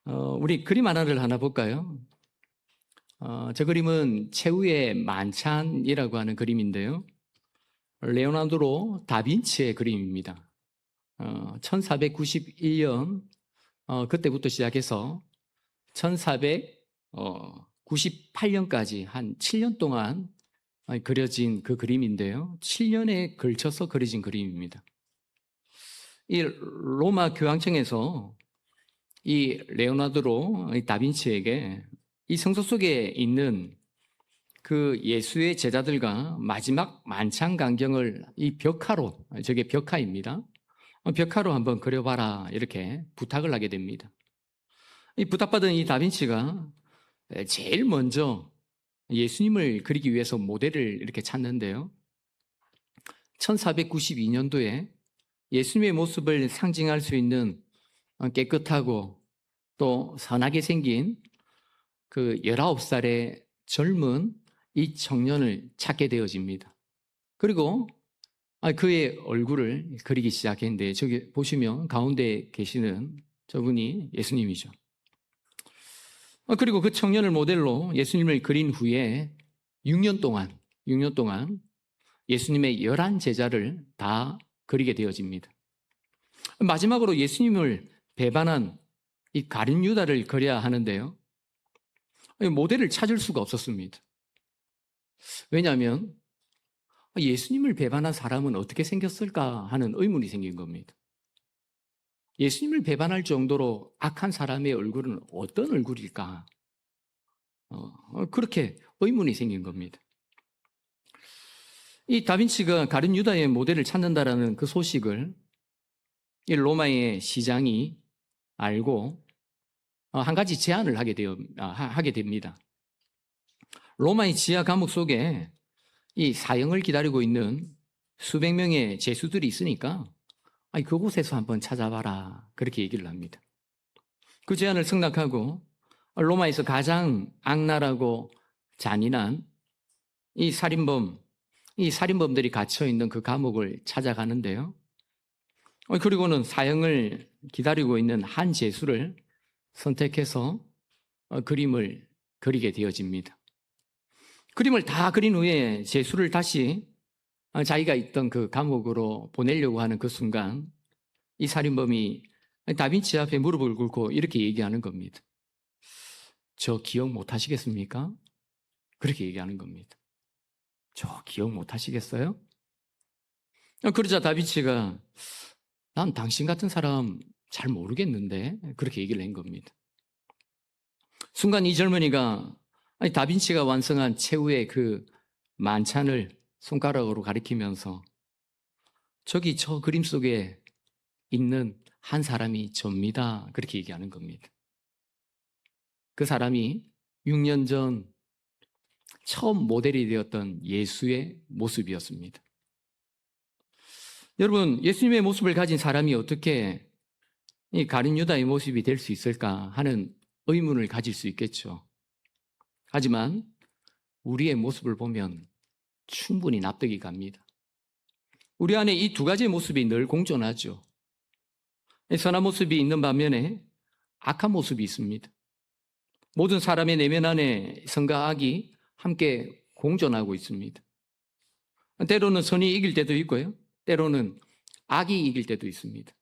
우리 그림 하나 볼까요? 저 그림은 최후의 만찬이라고 하는 그림인데요. 레오나르도 다빈치의 그림입니다. 1491년 그때부터 시작해서 1498년까지 한 7년 동안 그려진 그 그림인데요. 7년에 걸쳐서 그려진 그림입니다. 이 로마 교황청에서 이 레오나르도 다빈치에게 이 성서 속에 있는 그 예수의 제자들과 마지막 만찬 광경을 이 벽화로, 저게 벽화입니다. 벽화로 한번 그려봐라 이렇게 부탁을 하게 됩니다. 이 부탁받은 이 다빈치가 제일 먼저 예수님을 그리기 위해서 모델을 이렇게 찾는데요. 1492년도에 예수님의 모습을 상징할 수 있는 깨끗하고 또 선하게 생긴 그 19살의 젊은 이 청년을 찾게 되어집니다. 그리고 그의 얼굴을 그리기 시작했는데, 저기 보시면 가운데 계시는 저분이 예수님이죠. 그리고 그 청년을 모델로 예수님을 그린 후에 6년 동안 예수님의 11제자를 다 그리게 되어집니다. 마지막으로 예수님을 배반한 이 가룟 유다를 그려야 하는데요. 모델을 찾을 수가 없었습니다. 왜냐하면 예수님을 배반한 사람은 어떻게 생겼을까 하는 의문이 생긴 겁니다. 예수님을 배반할 정도로 악한 사람의 얼굴은 어떤 얼굴일까? 그렇게 의문이 생긴 겁니다. 이 다빈치가 가룟 유다의 모델을 찾는다라는 그 소식을 이 로마의 시장이 알고 한 가지 제안을 하게 됩니다. 로마의 지하 감옥 속에 이 사형을 기다리고 있는 수백 명의 죄수들이 있으니까 그곳에서 한번 찾아봐라 그렇게 얘기를 합니다. 그 제안을 승낙하고 로마에서 가장 악랄하고 잔인한 이 살인범들이 갇혀있는 그 감옥을 찾아가는데요. 그리고는 사형을 기다리고 있는 한 죄수를 선택해서 그림을 그리게 되어집니다. 그림을 다 그린 후에 죄수를 다시 자기가 있던 그 감옥으로 보내려고 하는 그 순간 이 살인범이 다빈치 앞에 무릎을 꿇고 이렇게 얘기하는 겁니다. 저 기억 못 하시겠습니까? 그렇게 얘기하는 겁니다. 저 기억 못 하시겠어요? 그러자 다빈치가 난 당신 같은 사람 잘 모르겠는데 그렇게 얘기를 한 겁니다. 순간 이 젊은이가 다빈치가 완성한 최후의 그 만찬을 손가락으로 가리키면서 저기 저 그림 속에 있는 한 사람이 접니다. 그렇게 얘기하는 겁니다. 그 사람이 6년 전 처음 모델이 되었던 예수의 모습이었습니다. 여러분, 예수님의 모습을 가진 사람이 어떻게 이 가룟 유다의 모습이 될 수 있을까 하는 의문을 가질 수 있겠죠. 하지만 우리의 모습을 보면 충분히 납득이 갑니다. 우리 안에 이 두 가지의 모습이 늘 공존하죠. 선한 모습이 있는 반면에 악한 모습이 있습니다. 모든 사람의 내면 안에 선과 악이 함께 공존하고 있습니다. 때로는 선이 이길 때도 있고요. 때로는 악이 이길 때도 있습니다.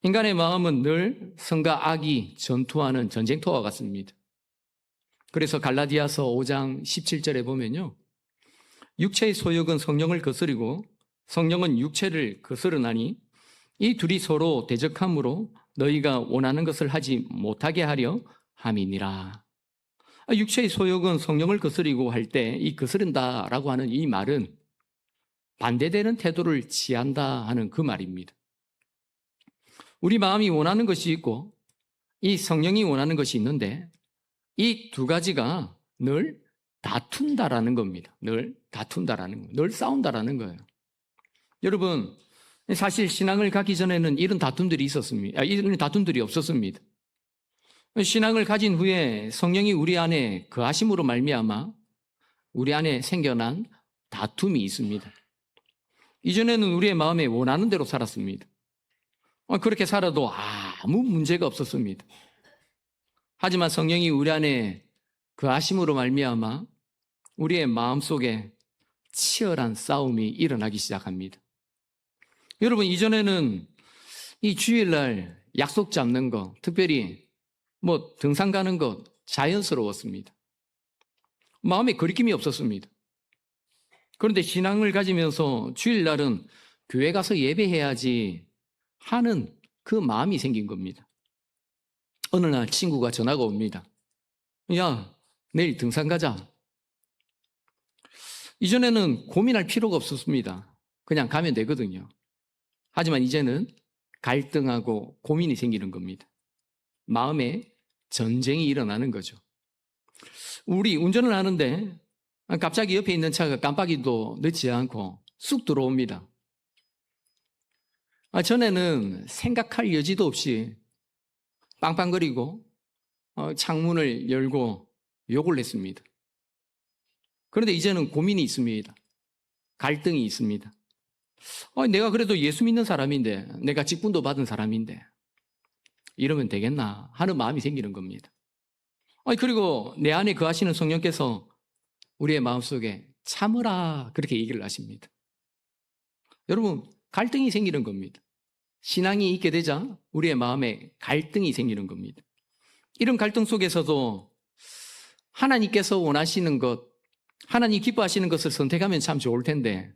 인간의 마음은 늘 선과 악이 전투하는 전쟁터와 같습니다. 그래서 갈라디아서 5장 17절에 보면요. 육체의 소욕은 성령을 거스리고 성령은 육체를 거스르나니 이 둘이 서로 대적함으로 너희가 원하는 것을 하지 못하게 하려 함이니라. 육체의 소욕은 성령을 거스리고 할 때 이 거스른다라고 하는 이 말은 반대되는 태도를 취한다 하는 그 말입니다. 우리 마음이 원하는 것이 있고 이 성령이 원하는 것이 있는데 이 두 가지가 늘 다툰다라는 겁니다. 늘 다툰다라는 거예요. 늘 싸운다라는 거예요. 여러분, 사실 신앙을 갖기 전에는 이런 다툼들이 있었습니다. 이런 다툼들이 없었습니다. 신앙을 가진 후에 성령이 우리 안에 거하심으로 말미암아 우리 안에 생겨난 다툼이 있습니다. 이전에는 우리의 마음에 원하는 대로 살았습니다. 그렇게 살아도 아무 문제가 없었습니다. 하지만 성령이 우리 안에 그 아심으로 말미암아 우리의 마음속에 치열한 싸움이 일어나기 시작합니다. 여러분, 이전에는 이 주일날 약속 잡는 거, 특별히 등산 가는 거 자연스러웠습니다. 마음에 거리낌이 없었습니다. 그런데 신앙을 가지면서 주일날은 교회 가서 예배해야지 하는 그 마음이 생긴 겁니다. 어느 날 친구가 전화가 옵니다. 야, 내일 등산 가자. 이전에는 고민할 필요가 없었습니다. 그냥 가면 되거든요. 하지만 이제는 갈등하고 고민이 생기는 겁니다. 마음에 전쟁이 일어나는 거죠. 우리 운전을 하는데 갑자기 옆에 있는 차가 깜빡이도 넣지 않고 쑥 들어옵니다. 전에는 생각할 여지도 없이 빵빵거리고 창문을 열고 욕을 했습니다. 그런데 이제는 고민이 있습니다. 갈등이 있습니다. 내가 그래도 예수 믿는 사람인데, 내가 직분도 받은 사람인데 이러면 되겠나 하는 마음이 생기는 겁니다. 그리고 내 안에 거하시는 성령께서 우리의 마음속에 참으라 그렇게 얘기를 하십니다. 여러분, 갈등이 생기는 겁니다. 신앙이 있게 되자 우리의 마음에 갈등이 생기는 겁니다. 이런 갈등 속에서도 하나님께서 원하시는 것, 하나님 기뻐하시는 것을 선택하면 참 좋을 텐데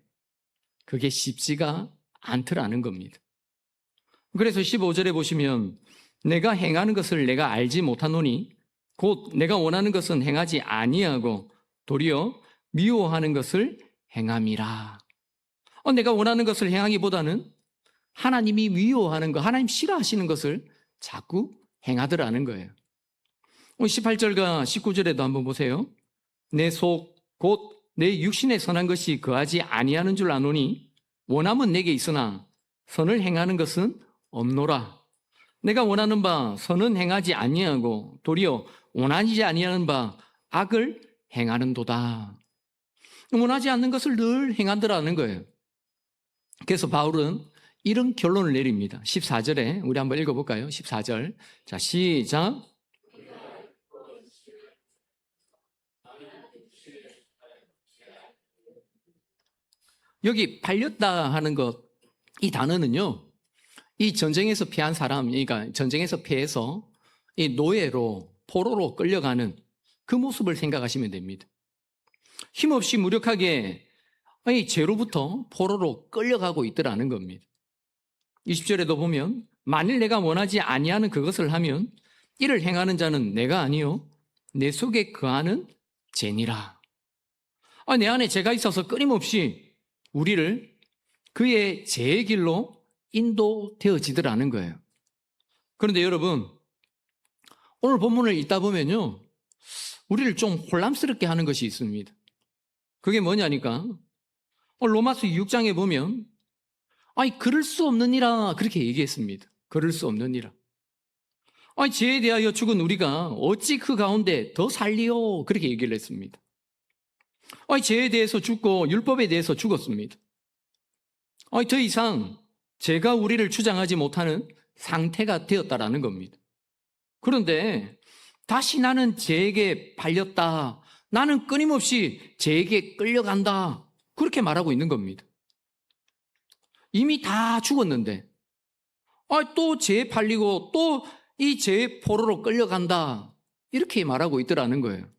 그게 쉽지가 않더라는 겁니다. 그래서 15절에 보시면 내가 행하는 것을 내가 알지 못하노니 곧 내가 원하는 것은 행하지 아니하고 도리어 미워하는 것을 행함이라. 내가 원하는 것을 행하기보다는 하나님이 미워하는 것, 하나님 싫어하시는 것을 자꾸 행하더라는 거예요. 18절과 19절에도 한번 보세요. 내 속 곧 내 육신에 선한 것이 거하지 아니하는 줄 아노니 원함은 내게 있으나 선을 행하는 것은 없노라. 내가 원하는 바 선은 행하지 아니하고 도리어 원하지 아니하는 바 악을 행하는도다. 원하지 않는 것을 늘 행하더라는 거예요. 그래서 바울은 이런 결론을 내립니다. 14절에 우리 한번 읽어볼까요? 14절. 자, 시작. 여기 팔렸다 하는 것, 이 단어는요, 이 전쟁에서 피한 사람, 그러니까 전쟁에서 피해서 이 노예로, 포로로 끌려가는 그 모습을 생각하시면 됩니다. 힘없이 무력하게 이 죄로부터 포로로 끌려가고 있더라는 겁니다. 20절에도 보면 만일 내가 원하지 아니하는 그것을 하면 이를 행하는 자는 내가 아니요 내 속에 거하는 죄니라. 내 안에 죄가 있어서 끊임없이 우리를 그의 죄의 길로 인도되어지더라는 거예요. 그런데 여러분, 오늘 본문을 읽다 보면요, 우리를 좀 혼란스럽게 하는 것이 있습니다. 그게 뭐냐니까 로마서 6장에 보면 그럴 수 없느니라 그렇게 얘기했습니다. 그럴 수 없느니라. 죄에 대하여 죽은 우리가 어찌 그 가운데 더 살리요 그렇게 얘기를 했습니다. 죄에 대해서 죽고 율법에 대해서 죽었습니다. 더 이상 죄가 우리를 주장하지 못하는 상태가 되었다라는 겁니다. 그런데 다시 나는 죄에게 팔렸다, 나는 끊임없이 죄에게 끌려간다 그렇게 말하고 있는 겁니다. 이미 다 죽었는데 또 죄에 팔리고 또 이 죄의 포로로 끌려간다 이렇게 말하고 있더라는 거예요.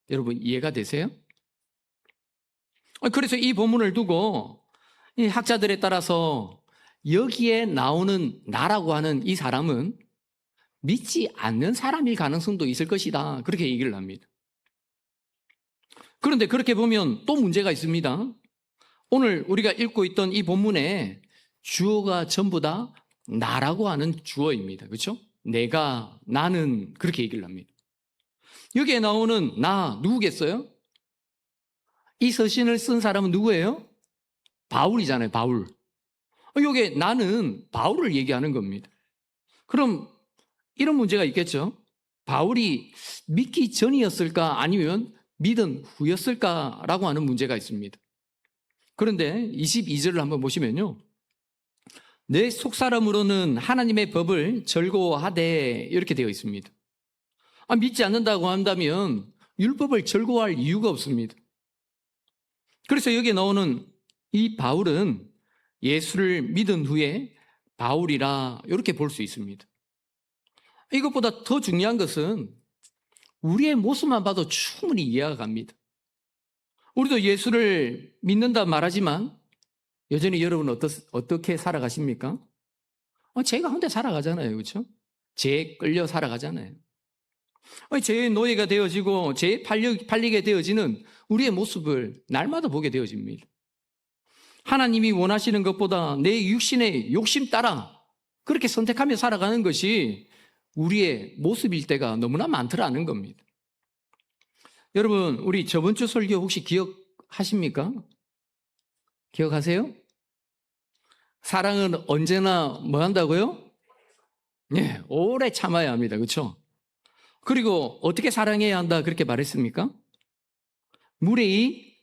여러분, 이해가 되세요? 그래서 이 본문을 두고 이 학자들에 따라서 여기에 나오는 나라고 하는 이 사람은 믿지 않는 사람일 가능성도 있을 것이다 그렇게 얘기를 합니다. 그런데 그렇게 보면 또 문제가 있습니다. 오늘 우리가 읽고 있던 이 본문에 주어가 전부 다 나라고 하는 주어입니다. 그렇죠? 내가, 나는 그렇게 얘기를 합니다. 여기에 나오는 나 누구겠어요? 이 서신을 쓴 사람은 누구예요? 바울이잖아요. 바울. 여기에 나는 바울을 얘기하는 겁니다. 그럼 이런 문제가 있겠죠. 바울이 믿기 전이었을까 아니면 믿은 후였을까라고 하는 문제가 있습니다. 그런데 22절을 한번 보시면요, 내 속사람으로는 하나님의 법을 절거하되 이렇게 되어 있습니다. 믿지 않는다고 한다면 율법을 절거할 이유가 없습니다. 그래서 여기에 나오는 이 바울은 예수를 믿은 후에 바울이라 이렇게 볼 수 있습니다. 이것보다 더 중요한 것은 우리의 모습만 봐도 충분히 이해가 갑니다. 우리도 예수를 믿는다 말하지만 여전히 여러분은 어떻게 살아가십니까? 죄 가운데 살아가잖아요. 그렇죠? 죄에 끌려 살아가잖아요. 죄의 노예가 되어지고 죄에 팔리게 되어지는 우리의 모습을 날마다 보게 되어집니다. 하나님이 원하시는 것보다 내 육신의 욕심 따라 그렇게 선택하며 살아가는 것이 우리의 모습일 때가 너무나 많더라는 겁니다. 여러분, 우리 저번 주 설교 혹시 기억하십니까? 기억하세요? 사랑은 언제나 뭐 한다고요? 네, 오래 참아야 합니다. 그렇죠? 그리고 어떻게 사랑해야 한다 그렇게 말했습니까? 무례히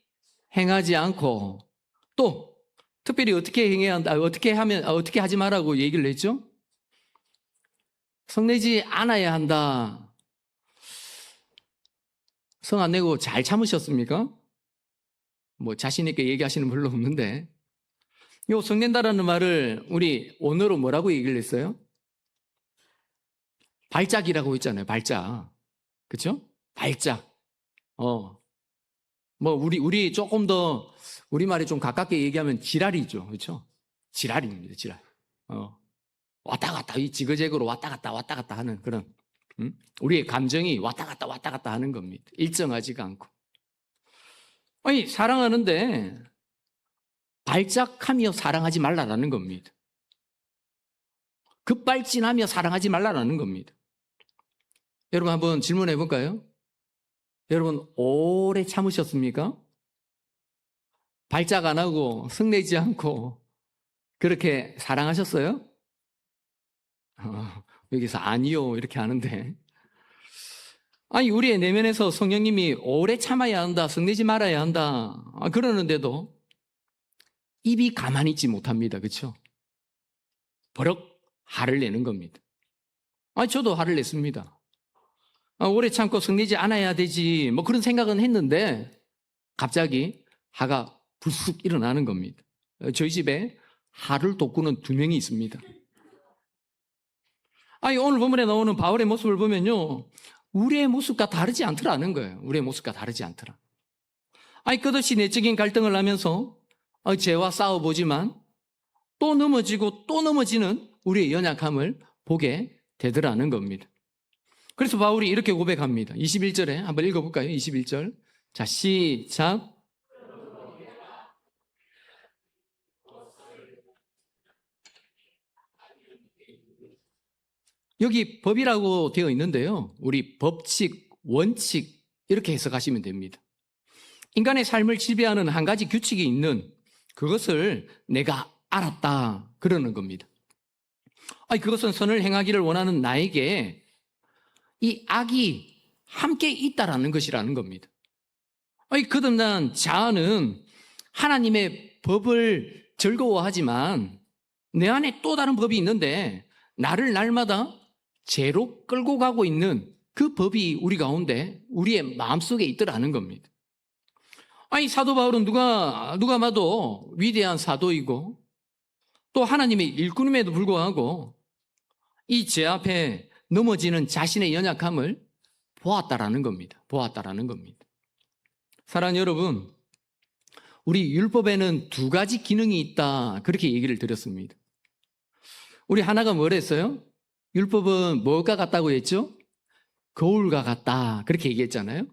행하지 않고 또 특별히 어떻게 행해야 한다, 어떻게 하지 말라고 얘기를 했죠? 성내지 않아야 한다. 성 안 내고 잘 참으셨습니까? 뭐 자신 있게 얘기하시는 분 별로 없는데 요 성낸다라는 말을 우리 언어로 뭐라고 얘기를 했어요? 발작이라고 했잖아요. 발작. 그렇죠? 발작. 뭐 우리 조금 더 우리말에 좀 가깝게 얘기하면 지랄이죠. 그렇죠? 지랄입니다. 지랄. 왔다 갔다 이 지그재그로 왔다 갔다 하는 그런 우리의 감정이 왔다 갔다 하는 겁니다. 일정하지가 않고. 아니 사랑하는데 발작하며 사랑하지 말라라는 겁니다. 급발진하며 사랑하지 말라라는 겁니다. 여러분 한번 질문해 볼까요? 여러분 오래 참으셨습니까? 발작 안 하고 성내지 않고 그렇게 사랑하셨어요? 여기서 아니요 이렇게 하는데 아니 우리의 내면에서 성령님이 오래 참아야 한다, 성내지 말아야 한다 그러는데도 입이 가만히 있지 못합니다. 그렇죠? 버럭 화를 내는 겁니다. 저도 화를 냈습니다. 오래 참고 성내지 않아야 되지 뭐 그런 생각은 했는데 갑자기 화가 불쑥 일어나는 겁니다. 저희 집에 화를 돋구는 2명이 있습니다. 오늘 본문에 나오는 바울의 모습을 보면요 우리의 모습과 다르지 않더라는 거예요. 우리의 모습과 다르지 않더라. 끝없이 내적인 갈등을 하면서 죄와 싸워보지만 또 넘어지고 또 넘어지는 우리의 연약함을 보게 되더라는 겁니다. 그래서 바울이 이렇게 고백합니다. 21절에 한번 읽어볼까요? 21절. 자, 시작. 여기 법이라고 되어 있는데요. 우리 법칙, 원칙 이렇게 해석하시면 됩니다. 인간의 삶을 지배하는 한 가지 규칙이 있는 그것을 내가 알았다 그러는 겁니다. 그것은 선을 행하기를 원하는 나에게 이 악이 함께 있다라는 것이라는 겁니다. 거듭난 자아는 하나님의 법을 즐거워하지만 내 안에 또 다른 법이 있는데 나를 날마다 죄로 끌고 가고 있는 그 법이 우리 가운데 우리의 마음속에 있더라는 겁니다. 사도 바울은 누가 봐도 위대한 사도이고 또 하나님의 일꾼임에도 불구하고 이 죄 앞에 넘어지는 자신의 연약함을 보았다라는 겁니다. 사랑하는 여러분, 우리 율법에는 2가지 기능이 있다 그렇게 얘기를 드렸습니다. 우리 하나가 뭐랬어요? 율법은 뭐가 같다고 했죠? 거울과 같다 그렇게 얘기했잖아요.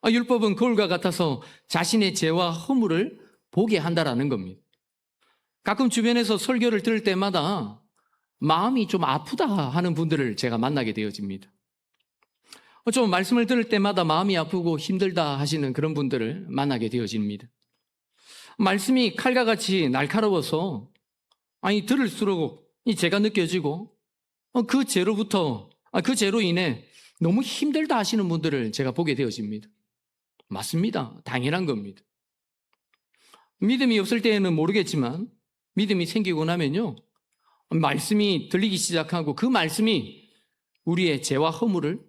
율법은 거울과 같아서 자신의 죄와 허물을 보게 한다라는 겁니다. 가끔 주변에서 설교를 들을 때마다 마음이 좀 아프다 하는 분들을 제가 만나게 되어집니다. 좀 말씀을 들을 때마다 마음이 아프고 힘들다 하시는 그런 분들을 만나게 되어집니다. 말씀이 칼과 같이 날카로워서 들을수록 이 죄가 느껴지고 그 죄로 인해 너무 힘들다 하시는 분들을 제가 보게 되어집니다. 맞습니다. 당연한 겁니다. 믿음이 없을 때에는 모르겠지만 믿음이 생기고 나면요 말씀이 들리기 시작하고 그 말씀이 우리의 죄와 허물을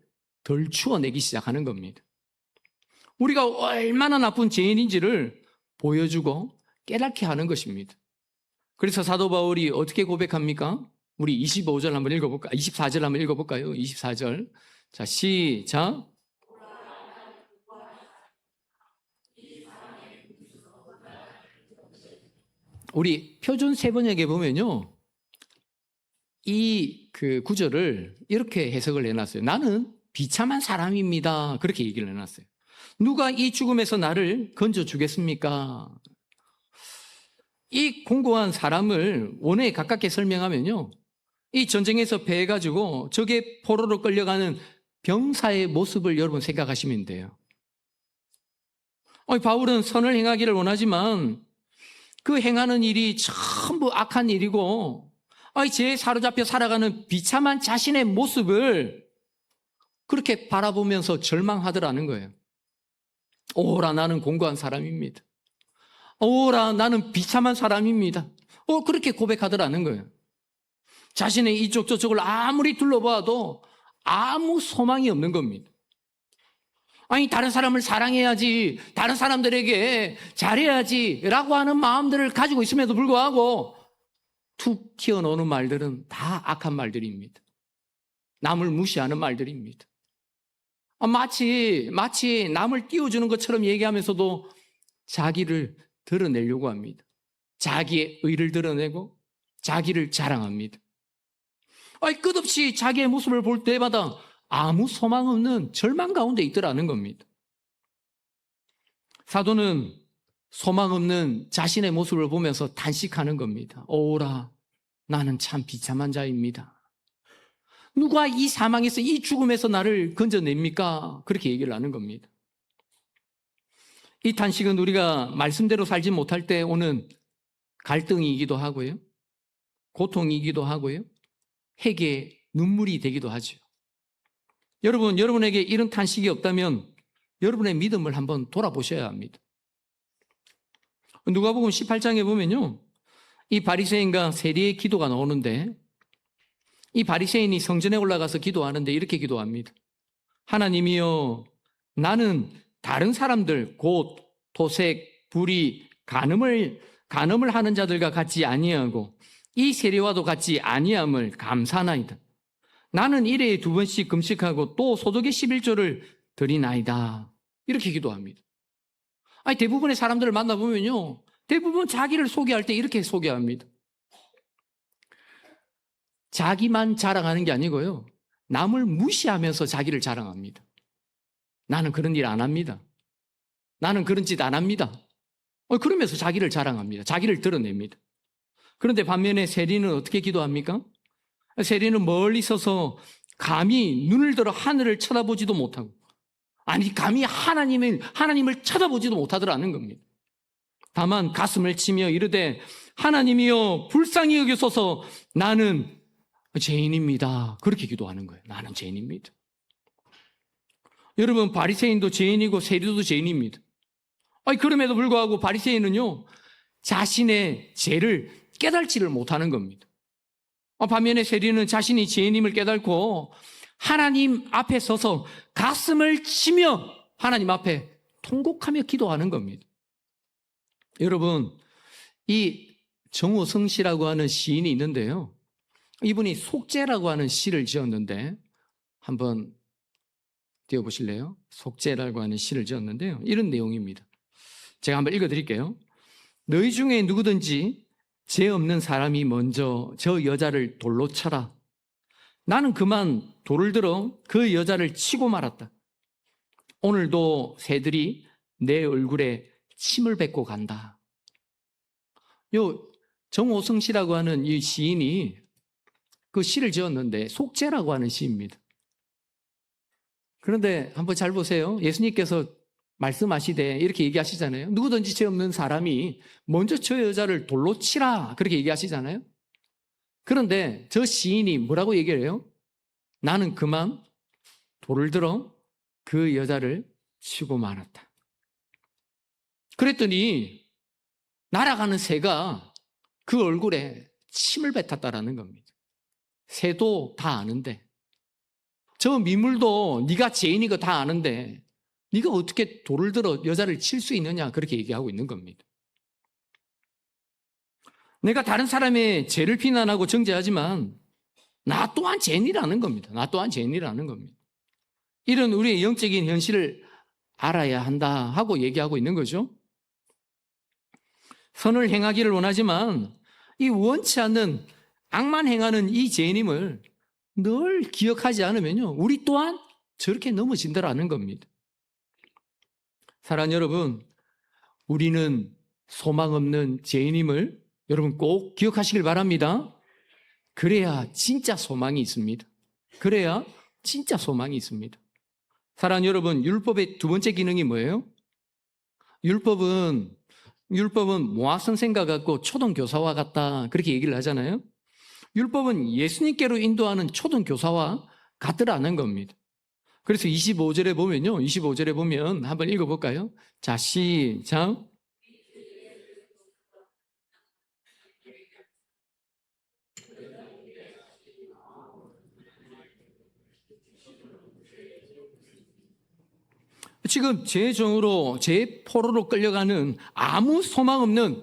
덜 추워내기 시작하는 겁니다. 우리가 얼마나 나쁜 죄인인지를 보여주고 깨닫게 하는 것입니다. 그래서 사도 바울이 어떻게 고백합니까? 우리 25절 한번 읽어볼까요? 24절 한번 읽어볼까요? 24절. 자, 시작. 우리 표준 세번역에 보면요, 이 구절을 이렇게 해석을 해놨어요. 나는 비참한 사람입니다. 그렇게 얘기를 해놨어요. 누가 이 죽음에서 나를 건져주겠습니까? 이 공고한 사람을 원어에 가깝게 설명하면요, 이 전쟁에서 패해가지고 적의 포로로 끌려가는 병사의 모습을 여러분 생각하시면 돼요. 바울은 선을 행하기를 원하지만 그 행하는 일이 전부 악한 일이고 죄에 사로잡혀 살아가는 비참한 자신의 모습을 그렇게 바라보면서 절망하더라는 거예요. 오라, 나는 공고한 사람입니다. 오라, 나는 비참한 사람입니다. 그렇게 고백하더라는 거예요. 자신의 이쪽 저쪽을 아무리 둘러봐도 아무 소망이 없는 겁니다. 다른 사람을 사랑해야지, 다른 사람들에게 잘해야지 라고 하는 마음들을 가지고 있음에도 불구하고 툭 튀어나오는 말들은 다 악한 말들입니다. 남을 무시하는 말들입니다. 마치 남을 띄워주는 것처럼 얘기하면서도 자기를 드러내려고 합니다. 자기의 의를 드러내고 자기를 자랑합니다. 끝없이 자기의 모습을 볼 때마다 아무 소망 없는 절망 가운데 있더라는 겁니다. 사도는 소망 없는 자신의 모습을 보면서 단식하는 겁니다. 오라, 나는 참 비참한 자입니다. 누가 이 사망에서, 이 죽음에서 나를 건져냅니까? 그렇게 얘기를 하는 겁니다. 이 탄식은 우리가 말씀대로 살지 못할 때 오는 갈등이기도 하고요, 고통이기도 하고요, 회개의 눈물이 되기도 하죠. 여러분에게 이런 탄식이 없다면 여러분의 믿음을 한번 돌아보셔야 합니다. 누가복음 18장에 보면요, 이 바리새인과 세리의 기도가 나오는데, 이 바리새인이 성전에 올라가서 기도하는데 이렇게 기도합니다. 하나님이여, 나는 다른 사람들 곧 토색, 불의, 간음을 하는 자들과 같지 아니하고 이 세리와도 같지 아니함을 감사하나이다. 나는 일회에 2번씩 금식하고 또 소득의 11조를 드리나이다. 이렇게 기도합니다. 대부분의 사람들을 만나보면요, 대부분 자기를 소개할 때 이렇게 소개합니다. 자기만 자랑하는 게 아니고요, 남을 무시하면서 자기를 자랑합니다. 나는 그런 일 안 합니다. 나는 그런 짓 안 합니다. 그러면서 자기를 자랑합니다. 자기를 드러냅니다. 그런데 반면에 세리는 어떻게 기도합니까? 세리는 멀리 서서 감히 눈을 들어 하늘을 쳐다보지도 못하고, 감히 하나님을 쳐다보지도 못하더라는 겁니다. 다만 가슴을 치며 이르되 하나님이여 불쌍히 여기소서, 나는 죄인입니다. 그렇게 기도하는 거예요. 나는 죄인입니다. 여러분, 바리새인도 죄인이고 세리도 죄인입니다. 그럼에도 불구하고 바리새인은요, 자신의 죄를 깨달지를 못하는 겁니다. 반면에 세리는 자신이 죄인임을 깨달고 하나님 앞에 서서 가슴을 치며 하나님 앞에 통곡하며 기도하는 겁니다. 여러분, 이 정호성 씨라고 하는 시인이 있는데요, 이분이 속죄라고 하는 시를 지었는데, 한번 띄워보실래요? 속죄라고 하는 시를 지었는데요, 이런 내용입니다. 제가 한번 읽어드릴게요. 너희 중에 누구든지 죄 없는 사람이 먼저 저 여자를 돌로 쳐라. 나는 그만 돌을 들어 그 여자를 치고 말았다. 오늘도 새들이 내 얼굴에 침을 뱉고 간다. 정호성 씨라고 하는 이 시인이 그 시를 지었는데 속죄라고 하는 시입니다. 그런데 한번 잘 보세요. 예수님께서 말씀하시되 이렇게 얘기하시잖아요. 누구든지 죄 없는 사람이 먼저 저 여자를 돌로 치라, 그렇게 얘기하시잖아요. 그런데 저 시인이 뭐라고 얘기를 해요? 나는 그만 돌을 들어 그 여자를 치고 말았다. 그랬더니 날아가는 새가 그 얼굴에 침을 뱉었다라는 겁니다. 새도 다 아는데 저 미물도 네가 죄인인 거 다 아는데 네가 어떻게 돌을 들어 여자를 칠 수 있느냐, 그렇게 얘기하고 있는 겁니다. 내가 다른 사람의 죄를 비난하고 정죄하지만 나 또한 죄인이라는 겁니다. 나 또한 죄인이라는 겁니다. 이런 우리의 영적인 현실을 알아야 한다 하고 얘기하고 있는 거죠. 선을 행하기를 원하지만 이 원치 않는 악만 행하는 이 죄인임을 늘 기억하지 않으면요, 우리 또한 저렇게 넘어진다라는 겁니다. 사랑하는 여러분, 우리는 소망 없는 죄인임을 여러분 꼭 기억하시길 바랍니다. 그래야 진짜 소망이 있습니다. 그래야 진짜 소망이 있습니다. 사랑하는 여러분, 율법의 두 번째 기능이 뭐예요? 율법은 모학선생과 같고 초등교사와 같다, 그렇게 얘기를 하잖아요. 율법은 예수님께로 인도하는 초등교사와 같으라는 겁니다. 그래서 25절에 보면 한번 읽어볼까요? 자, 시작. 지금 제 정으로, 제 포로로 끌려가는 아무 소망 없는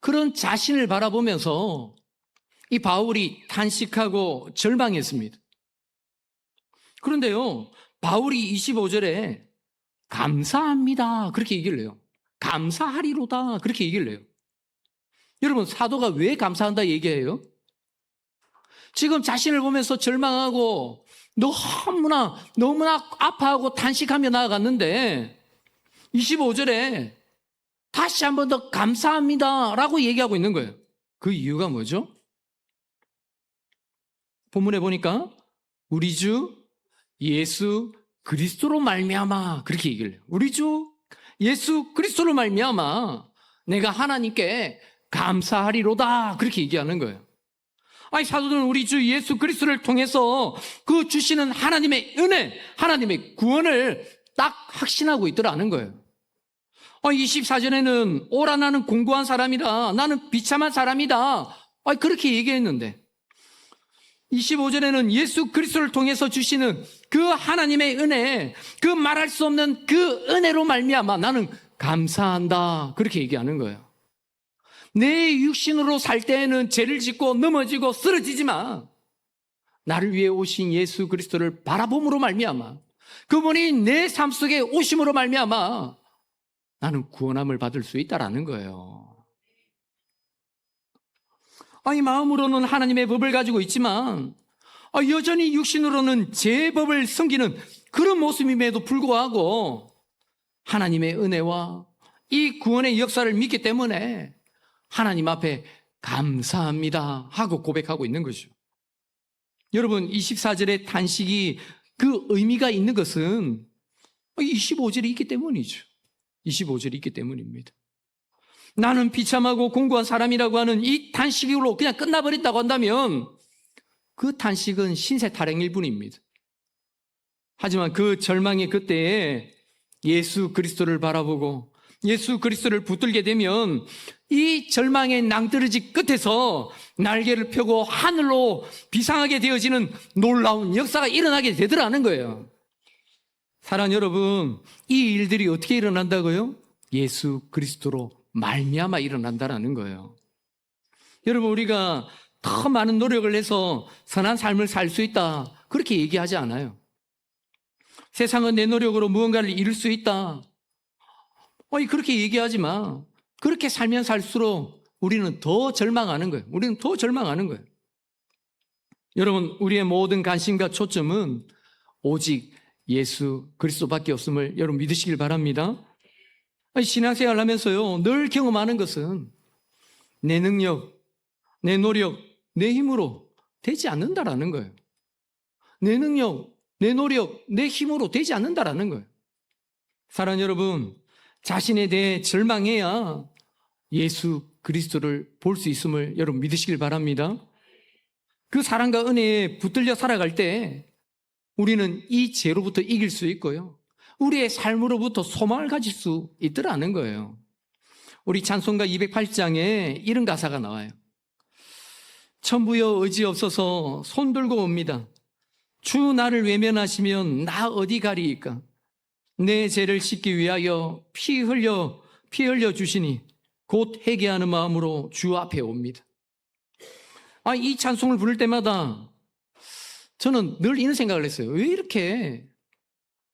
그런 자신을 바라보면서 이 바울이 탄식하고 절망했습니다. 그런데요, 바울이 25절에 감사합니다, 그렇게 얘기를 해요. 감사하리로다, 그렇게 얘기를 해요. 여러분, 사도가 왜 감사한다 얘기해요? 지금 자신을 보면서 절망하고 너무나 아파하고 탄식하며 나아갔는데 25절에 다시 한 번 더 감사합니다 라고 얘기하고 있는 거예요. 그 이유가 뭐죠? 본문에 보니까 우리 주 예수 그리스도로 말미암아, 그렇게 얘기를 해요. 우리 주 예수 그리스도로 말미암아 내가 하나님께 감사하리로다, 그렇게 얘기하는 거예요. 아니, 사도들은 우리 주 예수 그리스도를 통해서 그 주시는 하나님의 은혜, 하나님의 구원을 딱 확신하고 있더라는 거예요. 24절에는 오라 나는 공고한 사람이다, 나는 비참한 사람이다, 그렇게 얘기했는데 25절에는 예수 그리스도를 통해서 주시는 그 하나님의 은혜, 그 말할 수 없는 그 은혜로 말미암아 나는 감사한다, 그렇게 얘기하는 거예요. 내 육신으로 살 때에는 죄를 짓고 넘어지고 쓰러지지만 나를 위해 오신 예수 그리스도를 바라봄으로 말미암아, 그분이 내 삶 속에 오심으로 말미암아 나는 구원함을 받을 수 있다라는 거예요. 마음으로는 하나님의 법을 가지고 있지만 여전히 육신으로는 제 법을 섬기는 그런 모습임에도 불구하고 하나님의 은혜와 이 구원의 역사를 믿기 때문에 하나님 앞에 감사합니다 하고 고백하고 있는 거죠. 여러분, 24절의 탄식이 그 의미가 있는 것은 25절이 있기 때문이죠. 25절이 있기 때문입니다. 나는 비참하고 공고한 사람이라고 하는 이 탄식으로 그냥 끝나버린다고 한다면 그 탄식은 신세 타령일 뿐입니다. 하지만 그 절망의 그때에 예수 그리스도를 바라보고 예수 그리스도를 붙들게 되면 이 절망의 낭떠러지 끝에서 날개를 펴고 하늘로 비상하게 되어지는 놀라운 역사가 일어나게 되더라는 거예요. 사랑하는 여러분, 이 일들이 어떻게 일어난다고요? 예수 그리스도로 말미암아 일어난다라는 거예요. 여러분, 우리가 더 많은 노력을 해서 선한 삶을 살 수 있다, 그렇게 얘기하지 않아요. 세상은 내 노력으로 무언가를 이룰 수 있다, 그렇게 얘기하지 마. 그렇게 살면 살수록 우리는 더 절망하는 거예요. 우리는 더 절망하는 거예요. 여러분, 우리의 모든 관심과 초점은 오직 예수 그리스도밖에 없음을 여러분 믿으시길 바랍니다. 신앙생활을 하면서요, 늘 경험하는 것은 내 능력, 내 노력, 내 힘으로 되지 않는다라는 거예요. 내 능력, 내 노력, 내 힘으로 되지 않는다라는 거예요. 사랑하는 여러분, 자신에 대해 절망해야 예수 그리스도를 볼 수 있음을 여러분 믿으시길 바랍니다. 그 사랑과 은혜에 붙들려 살아갈 때 우리는 이 죄로부터 이길 수 있고요, 우리의 삶으로부터 소망을 가질 수 있더라는 거예요. 우리 찬송가 208장에 이런 가사가 나와요. 천부여 의지 없어서 손들고 옵니다. 주 나를 외면하시면 나 어디 가리이까? 내 죄를 씻기 위하여 피 흘려 주시니 곧 회개하는 마음으로 주 앞에 옵니다. 이 찬송을 부를 때마다 저는 늘 이런 생각을 했어요. 왜 이렇게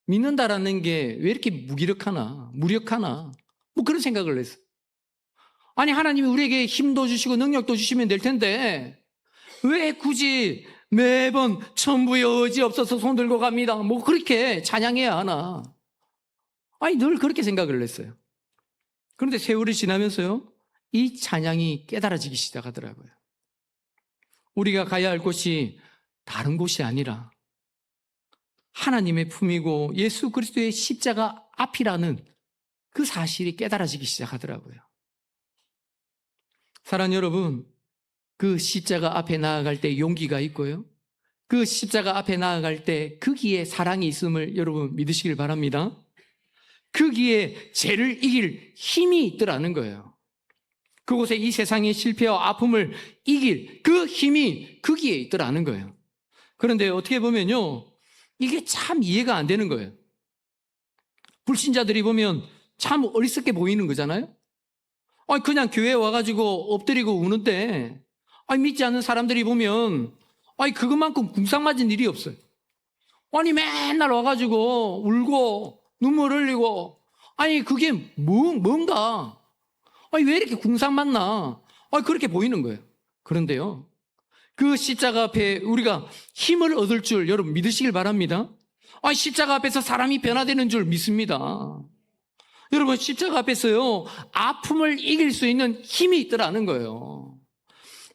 믿는다라는 게 왜 이렇게 무기력하나, 무력하나, 뭐 그런 생각을 했어요. 아니, 하나님이 우리에게 힘도 주시고 능력도 주시면 될 텐데 왜 굳이 매번 천부의 의지 없어서 손들고 갑니다, 뭐 그렇게 찬양해야 하나? 늘 그렇게 생각을 했어요. 그런데 세월이 지나면서요, 이 찬양이 깨달아지기 시작하더라고요. 우리가 가야 할 곳이 다른 곳이 아니라 하나님의 품이고 예수 그리스도의 십자가 앞이라는 그 사실이 깨달아지기 시작하더라고요. 사랑하는 여러분, 그 십자가 앞에 나아갈 때 용기가 있고요, 그 십자가 앞에 나아갈 때 거기에 사랑이 있음을 여러분 믿으시길 바랍니다. 거기에 죄를 이길 힘이 있더라는 거예요. 그곳에 이 세상의 실패와 아픔을 이길 그 힘이 거기에 있더라는 거예요. 그런데 어떻게 보면요, 이게 참 이해가 안 되는 거예요. 불신자들이 보면 참 어리석게 보이는 거잖아요. 그냥 교회에 와가지고 엎드리고 우는데, 믿지 않는 사람들이 보면, 그것만큼 궁상 맞은 일이 없어요. 맨날 와가지고 울고, 눈물 흘리고, 그게 뭔가, 왜 이렇게 궁상 맞나? 그렇게 보이는 거예요. 그런데요, 그 십자가 앞에 우리가 힘을 얻을 줄 여러분 믿으시길 바랍니다. 십자가 앞에서 사람이 변화되는 줄 믿습니다. 여러분, 십자가 앞에서요, 아픔을 이길 수 있는 힘이 있더라는 거예요.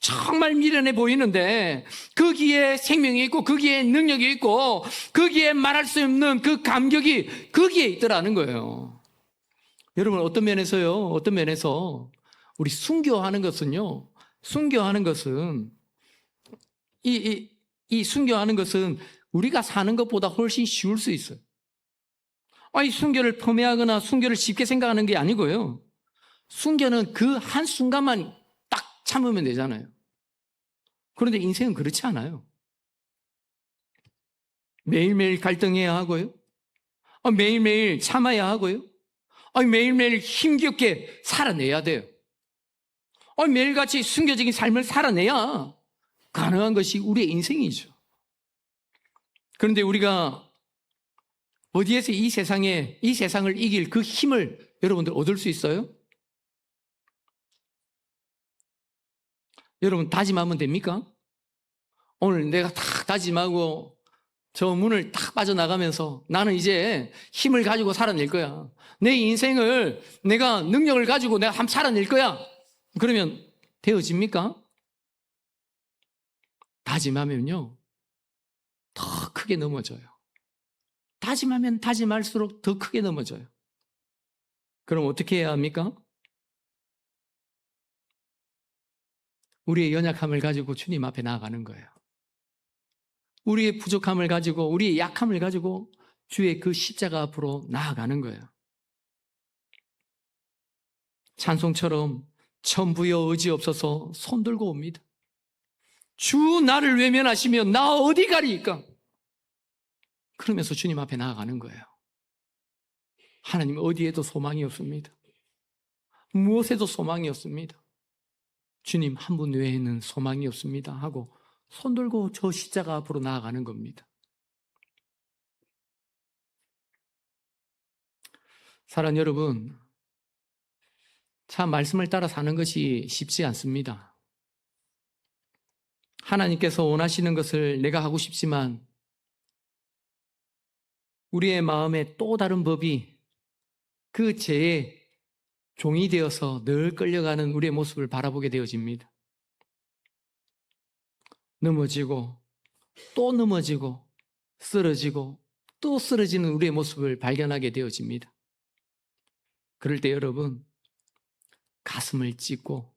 정말 미련해 보이는데 거기에 생명이 있고 거기에 능력이 있고 거기에 말할 수 없는 그 감격이 거기에 있더라는 거예요. 여러분, 어떤 면에서 우리 순교하는 것은요, 이 순교하는 것은 우리가 사는 것보다 훨씬 쉬울 수 있어요. 순교를 폄훼하거나 순교를 쉽게 생각하는 게 아니고요, 순교는 그 한순간만 딱 참으면 되잖아요. 그런데 인생은 그렇지 않아요. 매일매일 갈등해야 하고요, 매일매일 참아야 하고요, 매일매일 힘겹게 살아내야 돼요. 매일같이 순교적인 삶을 살아내야 가능한 것이 우리의 인생이죠. 그런데 우리가 어디에서 이 세상을 이길 그 힘을 여러분들 얻을 수 있어요? 여러분, 다짐하면 됩니까? 오늘 내가 딱 다짐하고 저 문을 딱 빠져나가면서 나는 이제 힘을 가지고 살아낼 거야, 내 인생을 내가 능력을 가지고 내가 한번 살아낼 거야, 그러면 되어집니까? 다짐하면요, 더 크게 넘어져요. 다짐하면 다짐할수록 더 크게 넘어져요. 그럼 어떻게 해야 합니까? 우리의 연약함을 가지고 주님 앞에 나아가는 거예요. 우리의 부족함을 가지고, 우리의 약함을 가지고 주의 그 십자가 앞으로 나아가는 거예요. 찬송처럼 천부여 의지 없어서 손들고 옵니다. 주 나를 외면하시면 나 어디 가리이까? 그러면서 주님 앞에 나아가는 거예요. 하나님 어디에도 소망이 없습니다. 무엇에도 소망이 없습니다. 주님 한 분 외에는 소망이 없습니다 하고 손들고 저 십자가 앞으로 나아가는 겁니다. 사랑하는 여러분, 참 말씀을 따라 사는 것이 쉽지 않습니다. 하나님께서 원하시는 것을 내가 하고 싶지만 우리의 마음에 또 다른 법이 그 죄의 종이 되어서 늘 끌려가는 우리의 모습을 바라보게 되어집니다. 넘어지고 또 넘어지고 쓰러지고 또 쓰러지는 우리의 모습을 발견하게 되어집니다. 그럴 때 여러분, 가슴을 찢고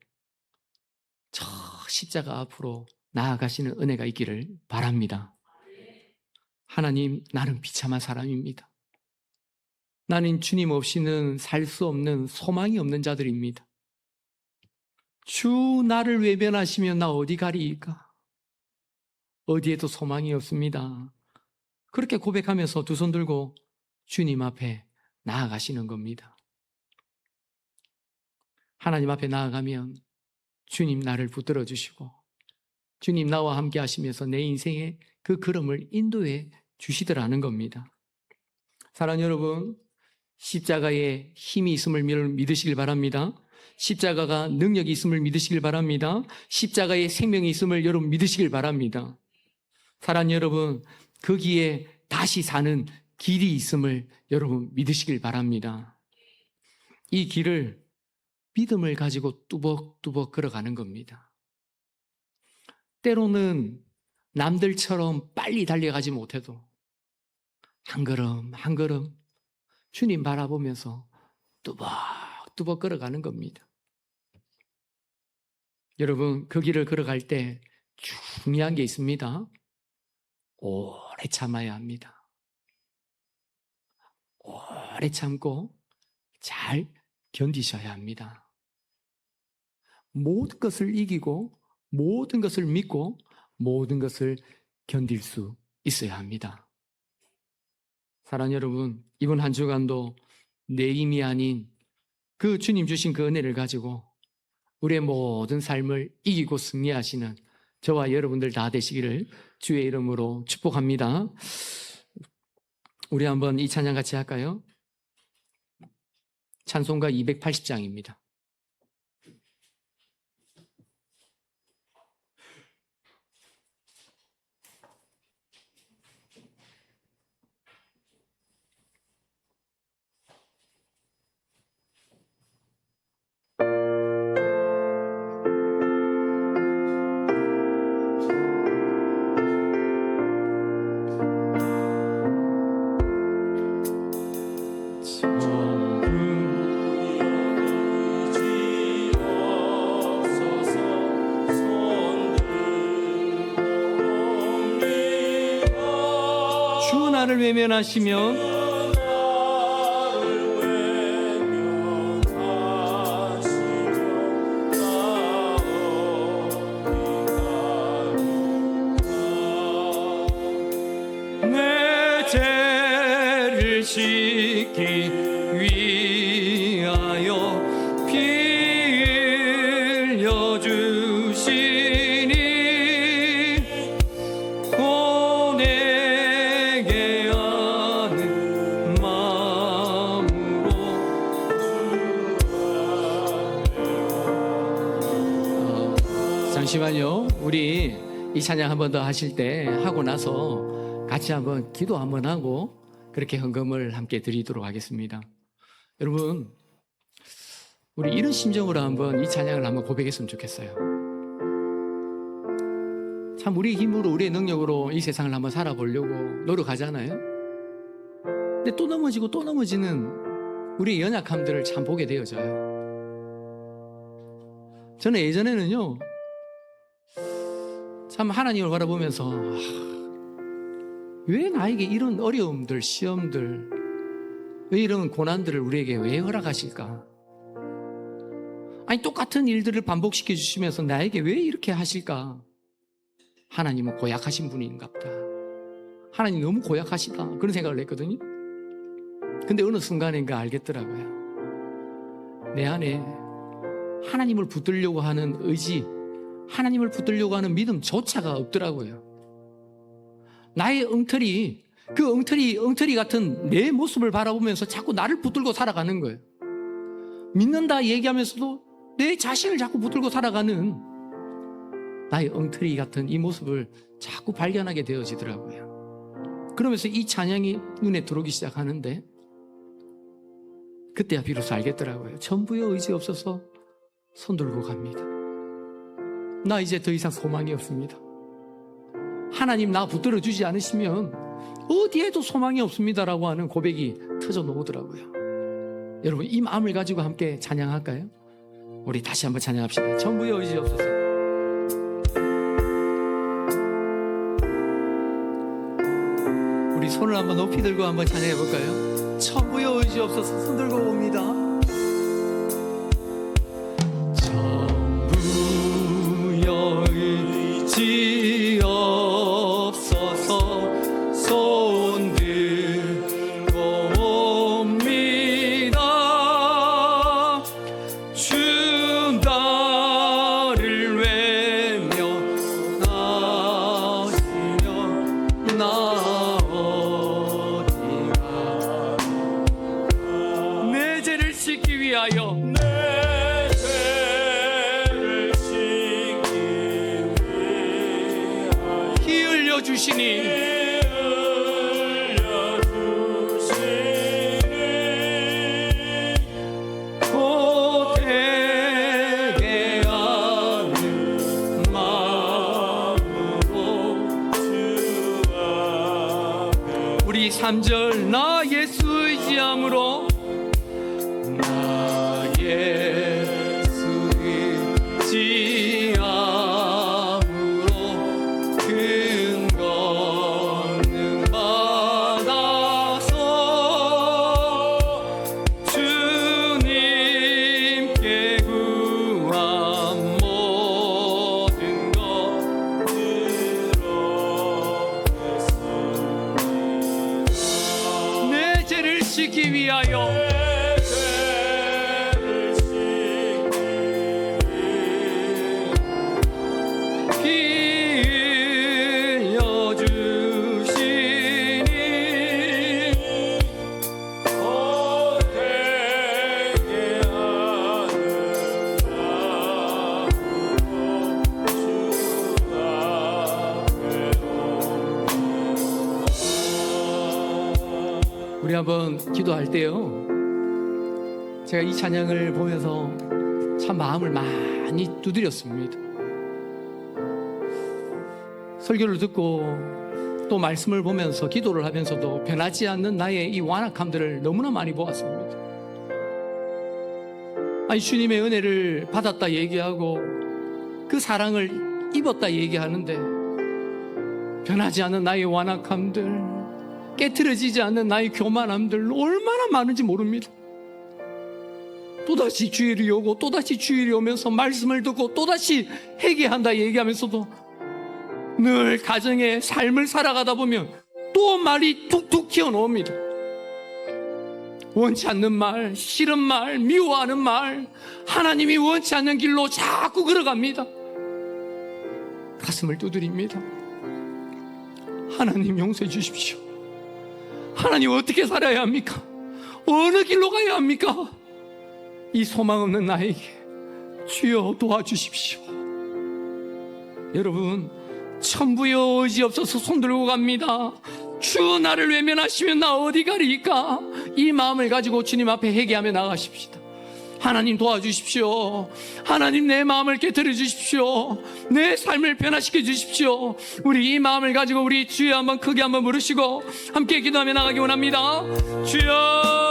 저 십자가 앞으로 나아가시는 은혜가 있기를 바랍니다. 하나님, 나는 비참한 사람입니다. 나는 주님 없이는 살 수 없는 소망이 없는 자들입니다. 주 나를 외면하시면 나 어디 가리이까? 어디에도 소망이 없습니다. 그렇게 고백하면서 두 손 들고 주님 앞에 나아가시는 겁니다. 하나님 앞에 나아가면 주님 나를 붙들어 주시고 주님 나와 함께 하시면서 내 인생의 그 걸음을 인도해 주시더라는 겁니다. 사랑하는 여러분, 십자가에 힘이 있음을 믿으시길 바랍니다. 십자가가 능력이 있음을 믿으시길 바랍니다. 십자가에 생명이 있음을 여러분 믿으시길 바랍니다. 사랑하는 여러분, 거기에 다시 사는 길이 있음을 여러분 믿으시길 바랍니다. 이 길을 믿음을 가지고 뚜벅뚜벅 걸어가는 겁니다. 때로는 남들처럼 빨리 달려가지 못해도 한 걸음 한 걸음 주님 바라보면서 뚜벅뚜벅 걸어가는 겁니다. 여러분, 그 길을 걸어갈 때 중요한 게 있습니다. 오래 참아야 합니다. 오래 참고 잘 견디셔야 합니다. 모든 것을 이기고 모든 것을 믿고 모든 것을 견딜 수 있어야 합니다. 사랑하는 여러분, 이번 한 주간도 내 힘이 아닌 그 주님 주신 그 은혜를 가지고 우리의 모든 삶을 이기고 승리하시는 저와 여러분들 다 되시기를 주의 이름으로 축복합니다. 우리 한번 이 찬양 같이 할까요? 찬송가 280장입니다. 주 나를 외면하시면 내 죄를 씻기 위하여 피 흘려 주시니 내게 아는 마음으로 잠시만요. 우리 이 찬양 한 번 더 하실 때 하고 나서 같이 한번 기도 한번 하고 그렇게 헌금을 함께 드리도록 하겠습니다. 여러분, 우리 이런 심정으로 한번 이 찬양을 한번 고백했으면 좋겠어요. 참 우리의 힘으로 우리의 능력으로 이 세상을 한번 살아보려고 노력하잖아요. 근데 또 넘어지고 또 넘어지는 우리의 연약함들을 참 보게 되어져요. 저는 예전에는요, 참 하나님을 바라보면서 왜 나에게 이런 어려움들, 시험들, 왜 이런 고난들을 우리에게 왜 허락하실까? 아니 똑같은 일들을 반복시켜 주시면서 나에게 왜 이렇게 하실까? 하나님은 고약하신 분인가 보다. 하나님 너무 고약하시다. 그런 생각을 했거든요. 근데 어느 순간인가 알겠더라고요. 내 안에 하나님을 붙들려고 하는 의지, 하나님을 붙들려고 하는 믿음조차가 없더라고요. 나의 엉터리, 그 엉터리 같은 내 모습을 바라보면서 자꾸 나를 붙들고 살아가는 거예요. 믿는다 얘기하면서도 내 자신을 자꾸 붙들고 살아가는 나의 엉터리 같은 이 모습을 자꾸 발견하게 되어지더라고요. 그러면서 이 찬양이 눈에 들어오기 시작하는데 그때야 비로소 알겠더라고요. 전부의 의지 없어서 손들고 갑니다. 나 이제 더 이상 소망이 없습니다. 하나님 나 붙들어 주지 않으시면 어디에도 소망이 없습니다라고 하는 고백이 터져 나오더라고요. 여러분, 이 마음을 가지고 함께 찬양할까요? 우리 다시 한번 찬양합시다. 전부의 의지 없어서. 우리 손을 한번 높이 들고 한번 찬양해 볼까요? 전부의 의지 없어서 손 들고 옵니다. 전부의 주시옵소서. 손 들고 옵니다. 주 나를 외면하시면 나 어디가. 내 죄를 씻기 위하여 피 흘려 주시니 고되게 하는 마음으로 우리 3절 나 예수 의지함으로 나 예수 의지함으로 근거는 받아서 주님께 구한 모든 것 내 죄를 씻기 위하여 피 흘려 주시니 고되게 하는 우리 한번 기도할 때요, 제가 이 찬양을 보면서 참 마음을 많이 두드렸습니다. 설교를 듣고 또 말씀을 보면서 기도를 하면서도 변하지 않는 나의 이 완악함들을 너무나 많이 보았습니다. 아니, 주님의 은혜를 받았다 얘기하고 그 사랑을 입었다 얘기하는데 변하지 않는 나의 완악함들, 깨트려지지 않는 나의 교만함들 얼마나 많은지 모릅니다. 또다시 주일이 오고 또다시 주일이 오면서 말씀을 듣고 또다시 회개한다 얘기하면서도 늘 가정의 삶을 살아가다 보면 또 말이 툭툭 튀어나옵니다. 원치 않는 말, 싫은 말, 미워하는 말, 하나님이 원치 않는 길로 자꾸 걸어갑니다. 가슴을 두드립니다. 하나님 용서해 주십시오. 하나님 어떻게 살아야 합니까? 어느 길로 가야 합니까? 이 소망 없는 나에게 주여 도와주십시오. 여러분, 천부의 의지 없어서 손들고 갑니다. 주 나를 외면하시면 나 어디 가리까? 이 마음을 가지고 주님 앞에 회개하며 나가십시다. 하나님 도와주십시오. 하나님 내 마음을 깨트려 주십시오. 내 삶을 변화시켜 주십시오. 우리 이 마음을 가지고 우리 주여 한번 크게 한번 부르시고 함께 기도하며 나가기 원합니다. 주여